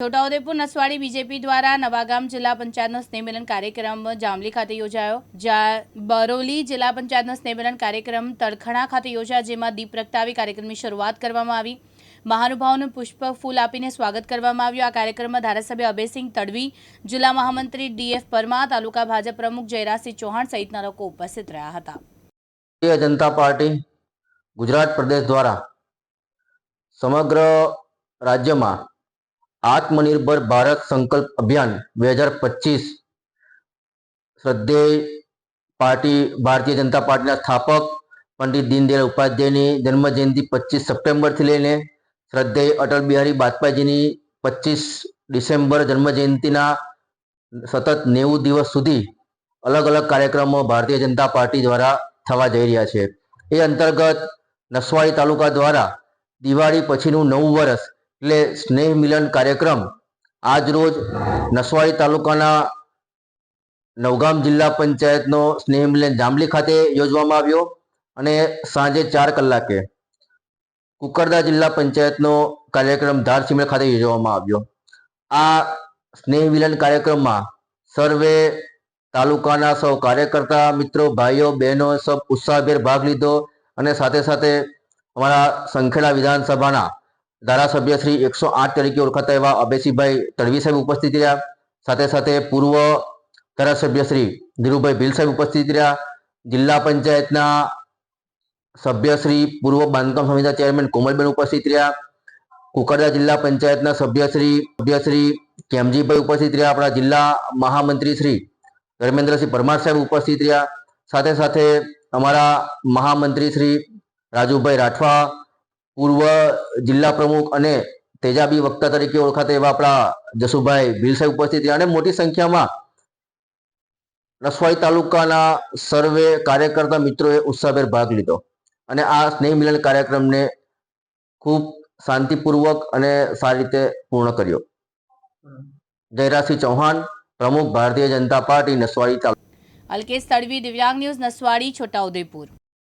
Chhota Udepur Naswadi BJP દ્વારા નવાગામ જિલ્લા પંચાયતનો સ્નેહ મિલન કાર્યક્રમ જામલી ખાતે યોજાયો। જ્યાં બરોલી જિલ્લા પંચાયતનો સ્નેહ મિલન કાર્યક્રમ તળખણા ખાતે યોજાયો, જેમાં દીપ પ્રગટાવી કાર્યક્રમની શરૂઆત કરવામાં આવી। મહાનુભાવોનું પુષ્પ ફૂલ આપીને સ્વાગત કરવામાં આવ્યું। આ કાર્યક્રમમાં ધારાસભ્ય અભયસિંહ તડવી, જિલ્લા મહામંત્રી ડીએફ પરમાર, તાલુકા ભાજપ પ્રમુખ જયરાજસિંહ ચૌહાણ સહિતના લોકો ઉપસ્થિત રહ્યા હતા। ભારતીય જનતા પાર્ટી ગુજરાત પ્રદેશ દ્વારા સમગ્ર રાજ્યમાં આત્મનિર્भर भारत संकल्प अभियान 2025 श्रद्धेय पार्टी भारतीय जनता पार्टी स्थापक पंडित दीनदयाल उपाध्याय की जन्म जयंती 25 सप्टेम्बर थी लईने श्रद्धेय अटल बिहारी वाजपेयी की 25 डिसेम्बर जन्म जयंती सतत 90 दिवस सुधी अलग अलग कार्यक्रमों भारतीय जनता पार्टी द्वारा थवा जई रह्या छे। ए अंतर्गत नसवाड़ी तालुका द्वारा दिवाળી पछीનું नवुं वर्ष એટલે સ્નેહ મિલન કાર્યક્રમ આજ રોજ નસવાડી તાલુકાના નવગામ જિલ્લા પંચાયતનો સ્નેહ મિલન જાંબલી ખાતે યોજવામાં આવ્યો અને સાંજે 4 કલાકે કુકરદા જિલ્લા પંચાયતનો કાર્યક્રમ ધારસીમેલ ખાતે યોજવામાં આવ્યો। આ સ્નેહ મિલન કાર્યક્રમમાં સર્વે તાલુકાના સૌ કાર્યકર્તા મિત્રો, ભાઈઓ, બહેનો સબ ઉત્સાહભેર ભાગ લીધો અને સાથે સાથે અમારા સંખેડા વિધાનસભાના धारासभ्य श्री 108 तरीके ओळखाता एवा अभयसिंहभाई तड़वी साहेब उपस्थित रह्या। साथे साथे पूर्व धारासभ्य श्री धीरुभाई भील साहेब उपस्थित रह्या। जिल्ला पंचायतना सभ्य श्री पूर्व बांधकाम समितिना चेरमेन कोमलबेन उपस्थित रह्या। कुकरदा जिल्ला पंचायतना सभ्य श्री केमजीभाई उपस्थित रह्या। अपना जिल्ला महामंत्री श्री धर्मेन्द्रसिंह परमार साहेब उपस्थित रह्या। साथे साथे अमारा महामंत्री श्री राजूभाई राठवा, पूर्व जिला प्रमुख अने तेजाबी वक्ता तरीके ओळखाता एवा आपणा जसुभाई भील साहेब उपस्थित रह्या। मोटी संख्या में नसवाड़ी तालुकाना सर्वे कार्यकर्ता मित्रों उत्साहभेर भाग लीधो अने आ स्नेह मिलन कार्यक्रम ने खूब शांतिपूर्वक अने सारी रीते पूर्ण कर्यो। जयराजसिंह चौहान, प्रमुख भारतीय जनता पार्टी नसवाड़ी। अलकेश तड़वी, दिव्यांग न्यूज, नसवाड़ी, छोटाउदेपुर।